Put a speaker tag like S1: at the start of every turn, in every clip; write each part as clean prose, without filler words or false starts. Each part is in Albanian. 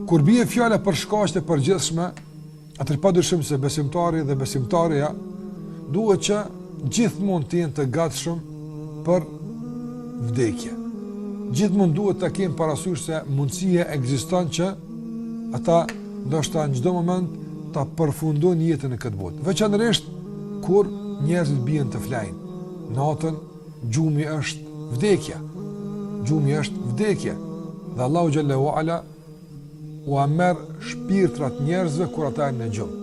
S1: Kur bie fjala për shkaqe të përgjithshme, atëherë padyshim se besimtari dhe besimtarja duhet që gjithmonë të jenë të gatshëm për vdekje. Gjithmonë duhet të kenë parasysh se mundësia ekziston që ata ndoshta në çdo moment ta përfundojnë jetën në këtë botë. Veçanërisht kur njerëzit bien të flajnë. Natën gjumi është vdekja. Gjumi është vdekja. Dhe Allahu xhallahu ala u merr shpirtrat njerëzve kur ata janë në gjumë.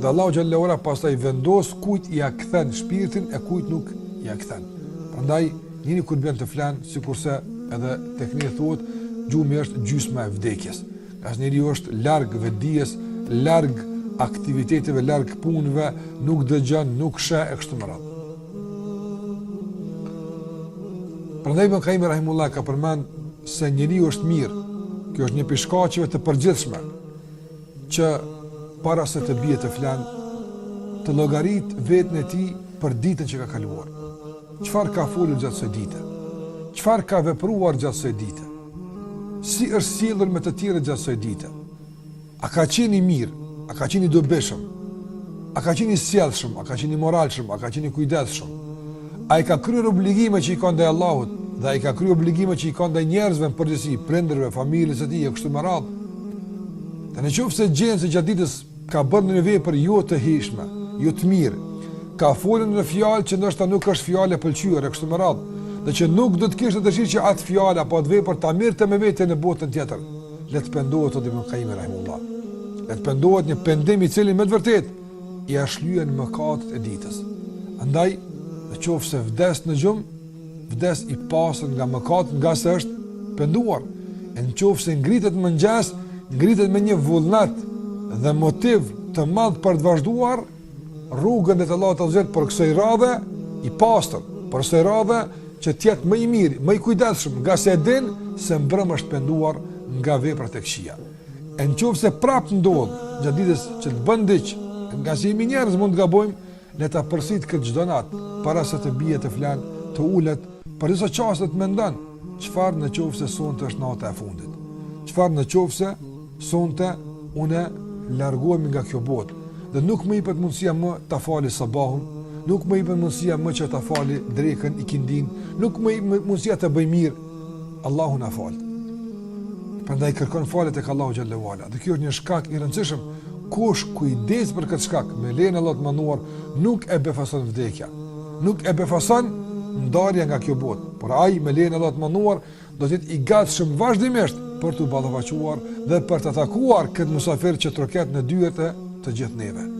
S1: Dhe Allahu xhallahu ala pastaj vendos kujt ia kthen shpirtin e kujt nuk ia kthen. Prandaj njëri kur bën të flan, sikurse edhe tek ne thuhet, gjumi është gjysma e vdekjes. As njeriu është larg vetdijes, larg aktiviteteve, larg punëve, nuk dëgjon, nuk sheh e kështu me radhë. Prandaj Ibn Qayyim rahimullah ka përmend se njeriu është mirë. Kjo është një prej shkaqeve të përgjithshme që para se të bie të flan, të llogarit veten e tij për ditën që ka kaluar. Çfarë ka folur gjatë kësaj dite? Çfarë ka vepruar gjatë kësaj dite? Si është sjellur me të tjerët gjatë kësaj dite? A ka qenë i mirë? A ka qenë i dobishëm? A ka qenë i sjellshëm? A ka qenë i moralshëm? A ka qenë i kujdesshëm? A i ka kryer obligime që i ka ndaj Allahut dhe a i ka kryer obligime që i ka ndaj njerëzve në përgjithësi, prindërve, familjes së tij e kështu me radhë. Dhe nëse gjen se gjatë ditës ka bërë një vepër jo të hijshme, jo të mirë, ka folur në fjalë që ndoshta nuk është fjalë e pëlqyer e kështu me radhë, dhe që nuk do të kishte dëshirë që atë fjalë apo atë vepër ta mirte me vete në botën tjetër. Le të pendohet o Ibn Qayyim rahimullah. Le të pendohet një pendim i cili me të vërtetë i ashlyen mëkatet e ditës. Andaj, nëse vdes në gjumë, vdes i pasur nga mëkat, nga se është penduar. E nëse ngritet në mëngjes, ngritet me një vullnet dhe motiv të madh për të vazhduar rrugën e Allahut azza për kësaj radhe i pastër, për kësaj radhe që të jetë më i mirë, më i kujdesshëm, nga se e din se mbrëm është penduar nga veprat e këqija. E nëse prapë ndodh gjatë ditës që të bën diç, nga se jemi njerëz mund të gabojmë, le ta përsit këtë çdo natë para se të bie të flan, të ulet, për disa çaste të mendon, çfarë nëse sonte është nata e fundit. Çfarë nëse sonte unë largohemi nga kjo botë dhe nuk më jepet mundësia më ta fali sabahun, nuk më jepet mundësia më që ta fali drekën, ikindin, nuk më jepet mundësia të bëj mirë. Allahu na fal. Prandaj kërkon falje tek Allahu xhallahu ala. Dhe kjo është një shkak i rëndësishëm. Kush kujdes për këtë shkak, me lejen e Allahut të mënduar, nuk e befason vdekja. Nuk e befason ndarja nga kjo botë. Por ai me lejen e Allahut të mënduar do të jetë i gatshëm vazhdimisht për të ballavaçuar dhe për të takuar këtë mysafir që troket në dyert e të gjithë neve.